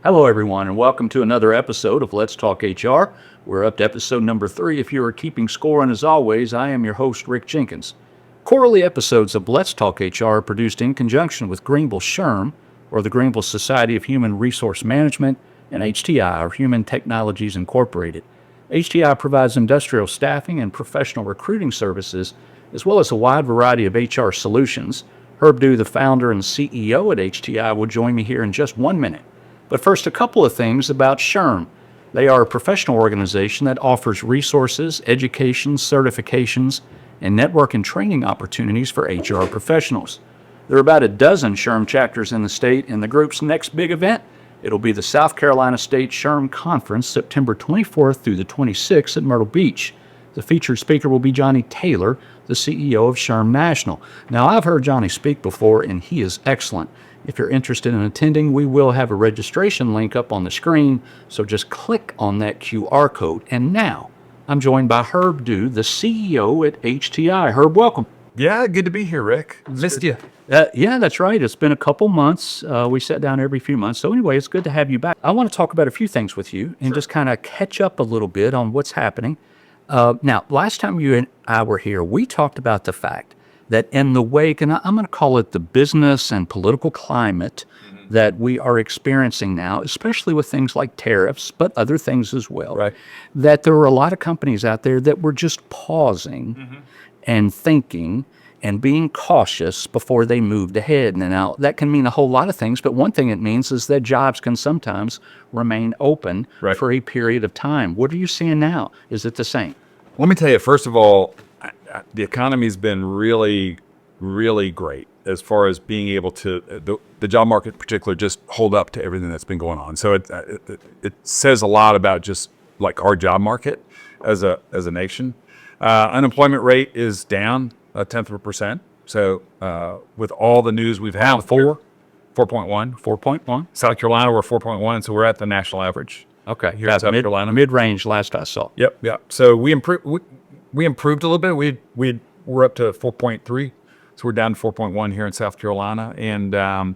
Hello, everyone, and welcome to another episode of Let's Talk HR. We're up to episode number 3. If you are keeping score, and as always, I am your host, Rick Jenkins. Quarterly episodes of Let's Talk HR are produced in conjunction with Greenville SHRM, or the Greenville Society of Human Resource Management, and HTI, or Human Technologies Incorporated. HTI provides industrial staffing and professional recruiting services, as well as a wide variety of HR solutions. Herb Dew, the founder and CEO at HTI, will join me here in just 1 minute. But first, a couple of things about SHRM. They are a professional organization that offers resources, education, certifications, and network and training opportunities for HR professionals. There are about a dozen SHRM chapters in the state, and the group's next big event, it'll be the South Carolina State SHRM Conference, September 24th through the 26th at Myrtle Beach. The featured speaker will be Johnny Taylor, the CEO of SHRM National. Now, I've heard Johnny speak before, and he is excellent. If you're interested in attending, we will have a registration link up on the screen, so just click on that QR code. And now, I'm joined by Herb Dew, the CEO at HTI. Herb, welcome. Yeah, good to be here, Rick. Missed you. Yeah, that's right. It's been a couple months. We sit down every few months. So anyway, it's good to have you back. I want to talk about a few things with you and just kind of catch up a little bit on what's happening. Now, last time you and I were here, we talked about the fact that in the wake, and I'm going to call it the business and political climate that we are experiencing now, especially with things like tariffs, but other things as well, Right. that there were a lot of companies out there that were just pausing and thinking and being cautious before they moved ahead. And now that can mean a whole lot of things, but one thing it means is that jobs can sometimes remain open Right. for a period of time. What are you seeing now? Is it the same? Let me tell you, first of all, the economy's been really, really great as far as being able to, the job market in particular, just hold up to everything that's been going on. So it says a lot about just like our job market as a nation. Unemployment rate is down 0.1%. So with all the news we've had, 4.1. South Carolina, we're 4.1, so we're at the national average. Okay, Here in South Carolina. mid-range last I saw. Yep. So we improved a little bit. We're up to 4.3, so we're down to 4.1 here in South Carolina. And I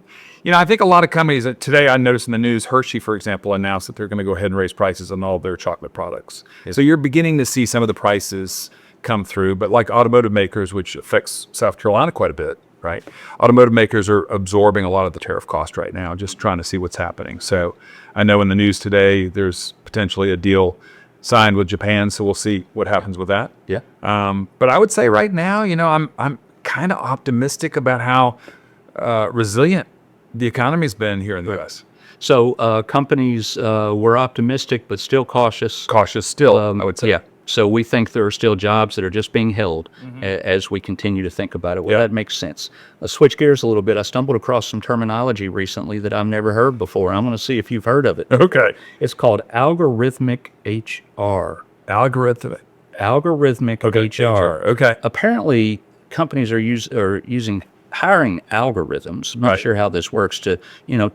think a lot of companies today, I noticed in the news, Hershey, for example, announced that they're going to go ahead and raise prices on all of their chocolate products. So you're beginning to see some of the prices come through, but like automotive makers, which affects South Carolina quite a bit, right? Automotive makers are absorbing a lot of the tariff cost right now, just trying to see what's happening. So I know in the news today, there's potentially a deal signed with Japan, so we'll see what happens with that. Yeah. But I would say right now, I'm kind of optimistic about how resilient the economy's been here in the U.S. So companies were optimistic, but still cautious. Cautious still, I would say. Yeah. So we think there are still jobs that are just being held as we continue to think about it. Well, that makes sense. Let's switch gears a little bit. I stumbled across some terminology recently that I've never heard before. I'm going to see if you've heard of it. Okay. It's called algorithmic HR. Algorithmic HR. Okay. Apparently, companies are using hiring algorithms. I'm not sure how this works to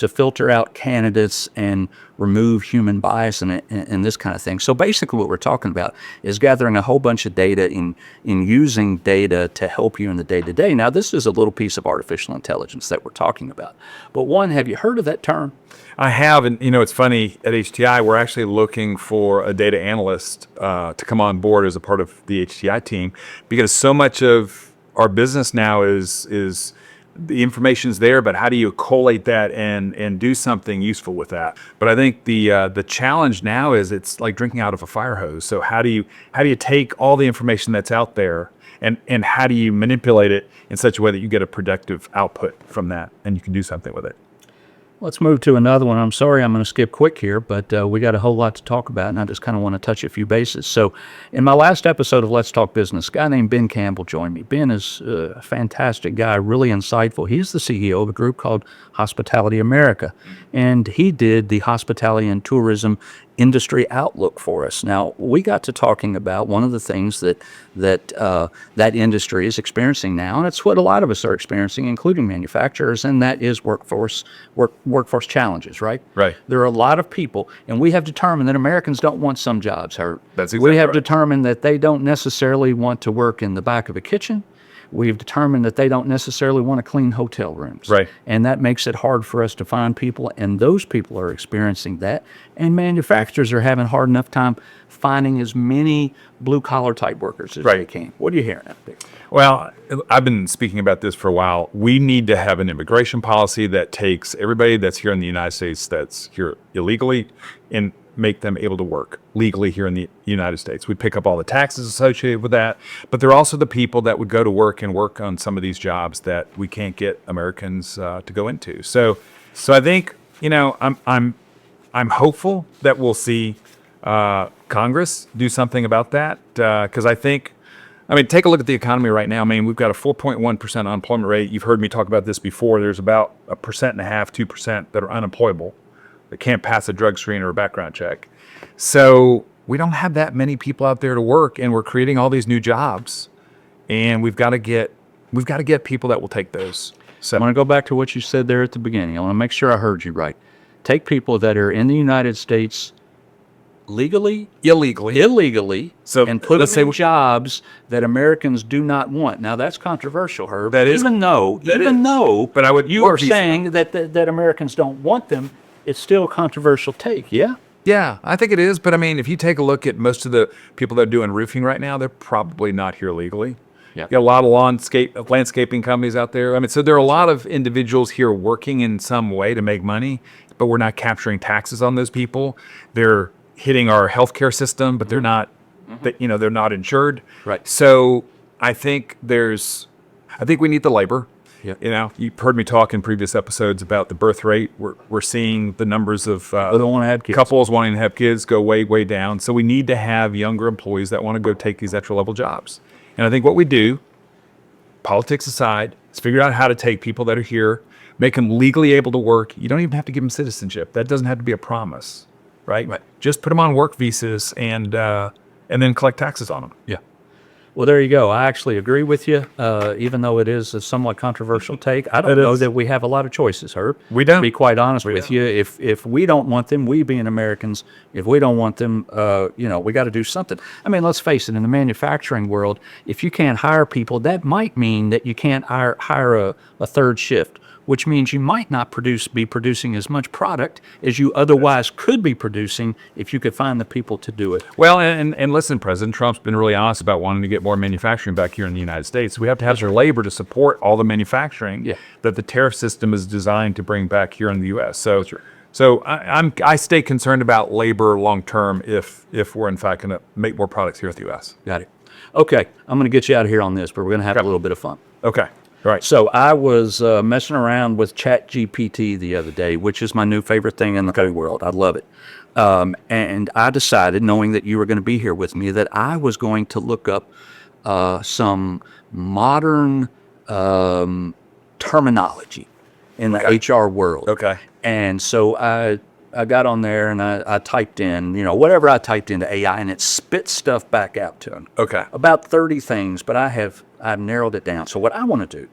filter out candidates and remove human bias and this kind of thing. So basically what we're talking about is gathering a whole bunch of data in using data to help you in the day-to-day. Now, this is a little piece of artificial intelligence that we're talking about. But one, have you heard of that term? I have, and it's funny, at HTI, we're actually looking for a data analyst to come on board as a part of the HTI team, because so much of our business now is the information's there, but how do you collate that and do something useful with that? But I think the challenge now is it's like drinking out of a fire hose. So how do you take all the information that's out there and how do you manipulate it in such a way that you get a productive output from that and you can do something with it? Let's move to another one. I'm sorry I'm going to skip quick here, but we got a whole lot to talk about, and I just kind of want to touch a few bases. So in my last episode of Let's Talk Business, a guy named Ben Campbell joined me. Ben is a fantastic guy, really insightful. He's the CEO of a group called Hospitality America, and he did the hospitality and tourism industry outlook for us. Now, we got to talking about one of the things that industry is experiencing now, and it's what a lot of us are experiencing, including manufacturers, and that is workforce challenges, right? Right. There are a lot of people, and we have determined that Americans don't want some jobs. That's exactly We have right. determined that they don't necessarily want to work in the back of a kitchen. we've determined that they don't necessarily want to clean hotel rooms. Right. And that makes it hard for us to find people, and those people are experiencing that. And manufacturers are having hard enough time finding as many blue-collar type workers as they can. What are you hearing out there? Well, I've been speaking about this for a while. We need to have an immigration policy that takes everybody that's here in the United States that's here illegally and make them able to work legally here in the United States. We pick up all the taxes associated with that, but they're also the people that would go to work and work on some of these jobs that we can't get Americans to go into. So I think, I'm hopeful that we'll see Congress do something about that, because take a look at the economy right now. We've got a 4.1% unemployment rate. You've heard me talk about this before. There's about 1.5%, 2% that are unemployable, that can't pass a drug screen or a background check. So we don't have that many people out there to work, and we're creating all these new jobs, and we've got to get people that will take those. So I want to go back to what you said there at the beginning. I want to make sure I heard you right. Take people that are in the United States illegally, So and put let's them in say jobs that Americans do not want. Now that's controversial, Herb. That is- even though, But I would you are saying that Americans don't want them, it's still a controversial take. Yeah. Yeah, I think it is. But if you take a look at most of the people that are doing roofing right now, they're probably not here legally. Yeah. You got a lot of landscaping companies out there. So there are a lot of individuals here working in some way to make money, but we're not capturing taxes on those people. They're hitting our healthcare system, but they're not, they're not insured. Right. So I think we need the labor. Yeah. You've heard me talk in previous episodes about the birth rate. We're seeing the numbers of They don't want to have kids. couples wanting to have kids go way, way down. So we need to have younger employees that want to go take these entry level jobs. And I think what we do, politics aside, is figure out how to take people that are here, make them legally able to work. You don't even have to give them citizenship. That doesn't have to be a promise, right? Just put them on work visas and then collect taxes on them. Yeah. Well, there you go. I actually agree with you, even though it is a somewhat controversial take. I don't know that we have a lot of choices, Herb. We don't. To be quite honest with you. If we don't want them, we being Americans, if we don't want them, we got to do something. Let's face it, in the manufacturing world, if you can't hire people, that might mean that you can't hire a third shift, which means you might not be producing as much product as you otherwise could be producing if you could find the people to do it. Well, and listen, President Trump's been really honest about wanting to get more manufacturing back here in the United States. We have to have their labor to support all the manufacturing that the tariff system is designed to bring back here in the U.S. So I stay concerned about labor long term if we're in fact going to make more products here at the U.S. Got it. Okay, I'm going to get you out of here on this, but we're going to have a little bit of fun. Okay. Right. So I was messing around with ChatGPT the other day, which is my new favorite thing in the whole world. I love it. And I decided, knowing that you were going to be here with me, that I was going to look up some modern terminology in the HR world. Okay. And so I got on there and I typed in, whatever I typed into AI, and it spit stuff back out to them. Okay. About 30 things, but I've narrowed it down. So what I want to do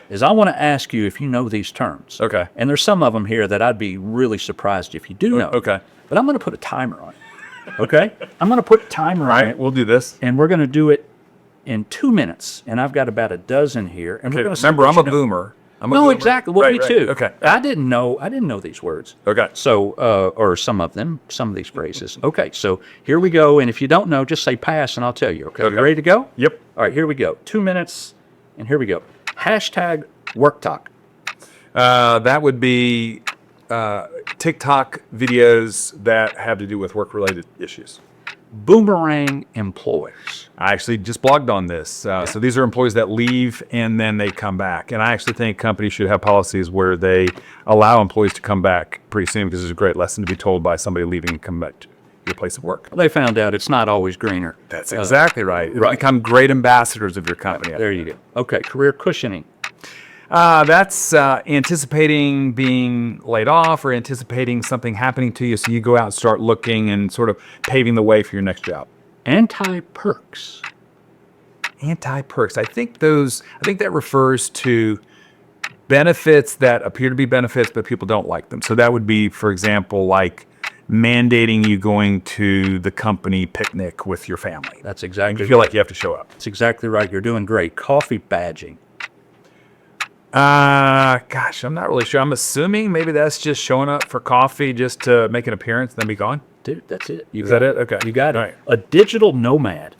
is I want to ask you if you know these terms. Okay. And there's some of them here that I'd be really surprised if you do know. Okay. But I'm going to put a timer on it. Okay? I'm going to put a timer on it. We'll do this. And we're going to do it in 2 minutes. And I've got about a dozen here. And we're going to remember, I'm a boomer. Exactly. Well, me too. Okay. I didn't know these words. Okay. So, or some of these phrases. Okay. So here we go. And if you don't know, just say pass and I'll tell you. Okay. You ready to go? Yep. All right. Here we go. 2 minutes. And here we go. Hashtag work talk. That would be TikTok videos that have to do with work-related issues. Boomerang employees. I actually just blogged on this. So these are employees that leave and then they come back. And I actually think companies should have policies where they allow employees to come back pretty soon, because it's a great lesson to be told by somebody leaving and come back to your place of work. They found out it's not always greener. That's exactly right. Become great ambassadors of your company. There you go. Okay, career cushioning. That's anticipating being laid off or anticipating something happening to you, so you go out and start looking and sort of paving the way for your next job. Anti-perks. Anti-perks. I think that refers to benefits that appear to be benefits, but people don't like them. So that would be, for example, like mandating you going to the company picnic with your family. That's exactly You feel like you have to show up. That's exactly right. You're doing great. Coffee badging. Gosh, I'm not really sure. I'm assuming maybe that's just showing up for coffee just to make an appearance, then be gone. Dude, that's it. Is that it? Okay. You got it. All right. A digital nomad.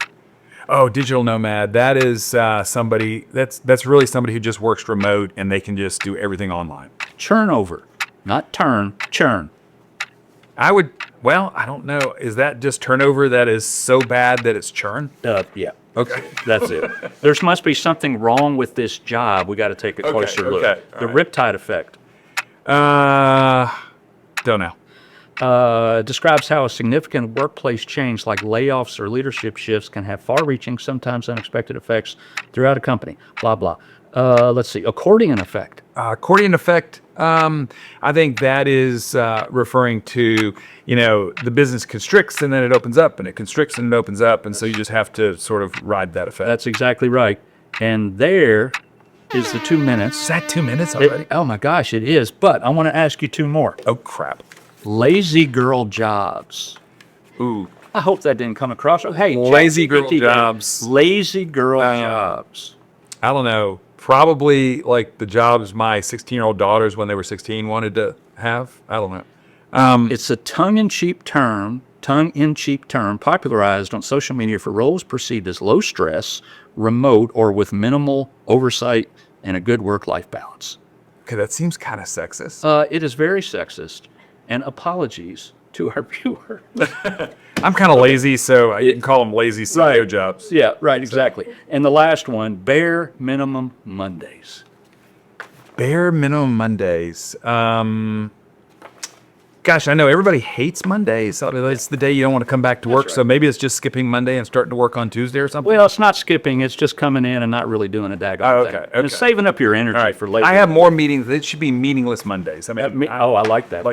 Oh, digital nomad. That is somebody. That's really somebody who just works remote and they can just do everything online. Churnover. Not turn, churn. Well, I don't know. Is that just turnover that is so bad that it's churn? Yeah. Okay. That's it. There must be something wrong with this job. We got to take a closer look. okay. The All right. riptide effect. Don't know. Describes how a significant workplace change like layoffs or leadership shifts can have far-reaching, sometimes unexpected effects throughout a company. Blah, blah. Let's see. Accordion effect. Accordion effect. I think that is referring to, the business constricts and then it opens up and it constricts and it opens up. And so you just have to sort of ride that effect. That's exactly right. And there is the 2 minutes. Is that 2 minutes already? Oh my gosh, it is. But I want to ask you two more. Oh, crap. Lazy girl jobs. Ooh. I hope that didn't come across. Hey, Lazy girl ChatGPT, jobs. Lazy girl jobs. I don't know. Probably like the jobs my 16-year-old daughters when they were 16 wanted to have. I don't know. It's a tongue-in-cheek term popularized on social media for roles perceived as low stress, remote, or with minimal oversight and a good work-life balance. Okay, that seems kind of sexist. It is very sexist. And apologies to our viewer. I'm kind of lazy, so you can call them lazy CEO jobs. Yeah, right, exactly. And the last one, bare minimum Mondays. Bare minimum Mondays. Gosh, I know everybody hates Mondays. It's the day you don't want to come back to work, so maybe it's just skipping Monday and starting to work on Tuesday or something. Well, it's not skipping. It's just coming in and not really doing a daggone thing. And it's saving up your energy for later. I have more meetings. It should be meaningless Mondays. I mean, I like that. like